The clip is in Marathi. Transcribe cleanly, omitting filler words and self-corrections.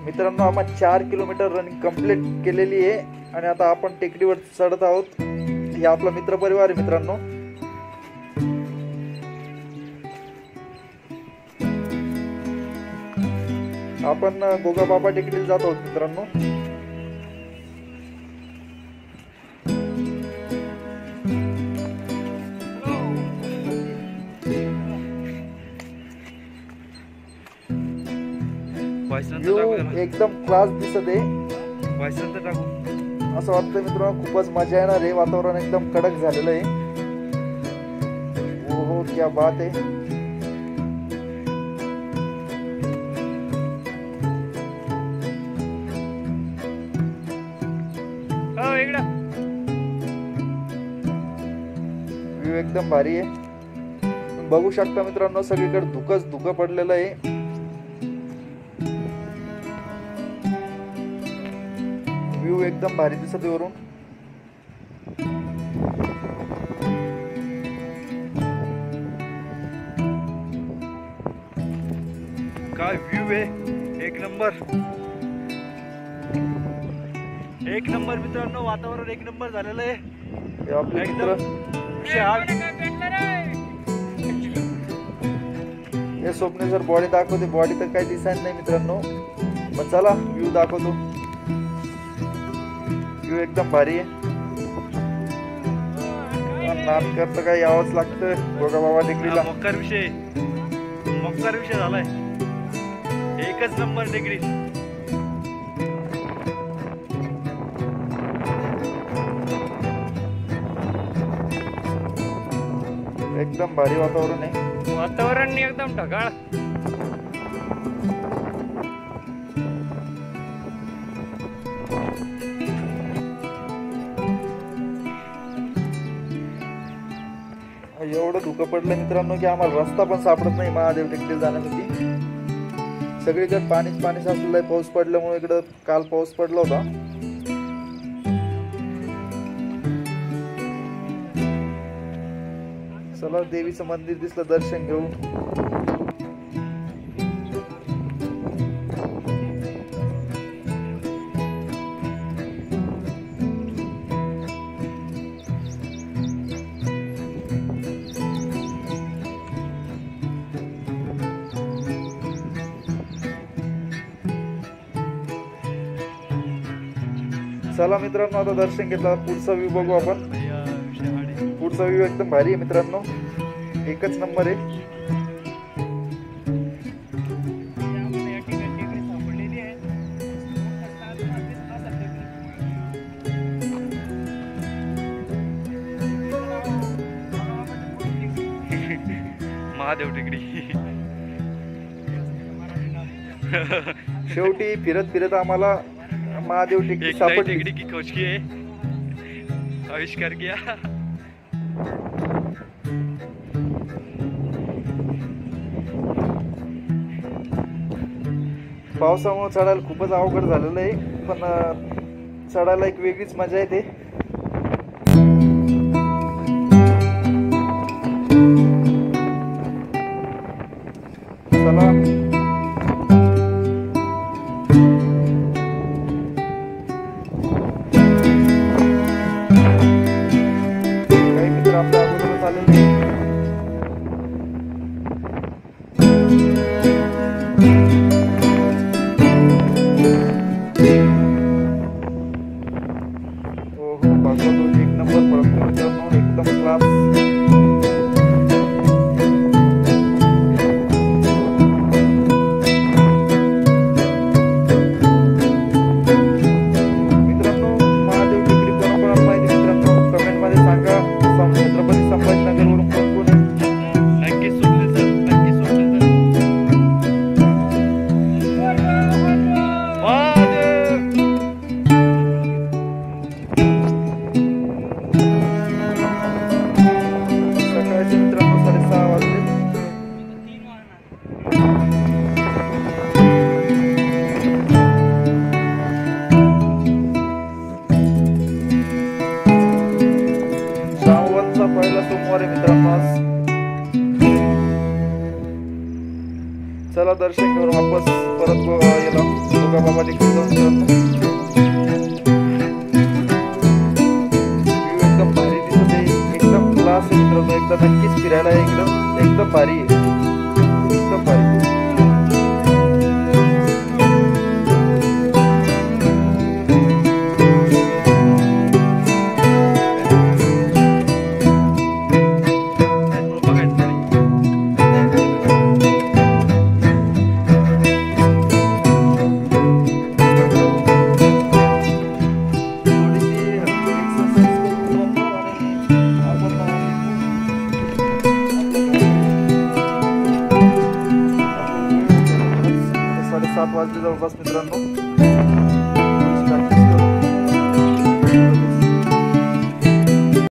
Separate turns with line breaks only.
मित्रांनो आपण 4 किलोमीटर रनिंग कंप्लीट केलेली आहे आणि आता आपण टेकडीवर चढत आहोत. हे आपला मित्र परिवार आहे मित्रांनो. आपण गोगाबाबा टेकडीला जात आहोत मित्रांनो. एकदम क्लास दिसत आहे. असं वाटतं मित्रांनो खूपच मजा येणार आहे. वातावरण एकदम कडक झालेलं आहे. हो क्या बात आहे. व्ह्यू एकदम भारी आहे. बघू शकता मित्रांनो सगळीकडे धुकच धुकं पडलेलं आहे. व्ह्यू एकदम भारी दिसत आहे वरून.
काय व्ह्यू आहे. एक नंबर मित्रांनो. वातावरण एक नंबर झालेलं आहे.
आपले मित्र हे स्वप्ने सर बॉडी दाखवते. बॉडी तर काही दिसायला नाही मित्रांनो. मग चला व्ह्यू दाखवतो. व्ह्यू एकदम भारी आहे. नाटक तर काही यावंच लागतं गोगाबाबा टेकडीला.
मक्कार विषय झालाय. एकच नंबर टेकडी.
एकदम भारी वातावरण आहे.
वातावरण एकदम ढगाळ.
एवढं धुकं पडलं मित्रांनो की आम्हाला रस्ता पण सापडत नाही महादेव टेकडीला जाण्यासाठी. सगळीकडे पाणीच असलेलं आहे. पाऊस पडल्यामुळे इकडं काल पाऊस पडला होता. चला देवीचं मंदिर दिसलं, दर्शन घेऊ. चला मित्रांनो आता दर्शन घेतला. पुढचा व्ह्यू बघू आपण. पुढचा व्ह्यू एकदम भारी आहे मित्रांनो. एकच नंबर आहे.
महादेव टेकडी.
शेवटी फिरत आम्हाला महादेव टेकडी सापडली.
टेकडी की खोज की है, आविष्कार किया.
पावसामुळे चढायला खूपच अवघड झालेलं आहे. पण चढायला एक वेगळीच मजा येते. चला काही मित्र आपल्या अगोदरच आलेले. एक नंबर पडतो मित्रांनो. एकदम क्लास. मित्रांनो महादेव टेकडी कोणाकोणाला माहिती मित्रांनो कमेंट मध्ये सांगा. छत्रपती संभाजीनगरवरून कोण कोण आहे.
नक्की सोडले सर, नक्की सोडले सर.
सकाळचे मित्रांनो 6:30 वाजले. श्रावणचा पहिला सोमवार आहे मित्रांनो आज. चला दर्शन घेऊन वापस परत याला बघा बाबा तिकडे जाऊन मित्रांनो. View एकदम भारी दिसत आहे, एकदम क्लास आहे मित्रांनो. एकदा नक्कीच फिरायला या इकडं, एकदम भारी आहे, एकदम भारी. साडेसात वाजले जवळपास मित्रांनो.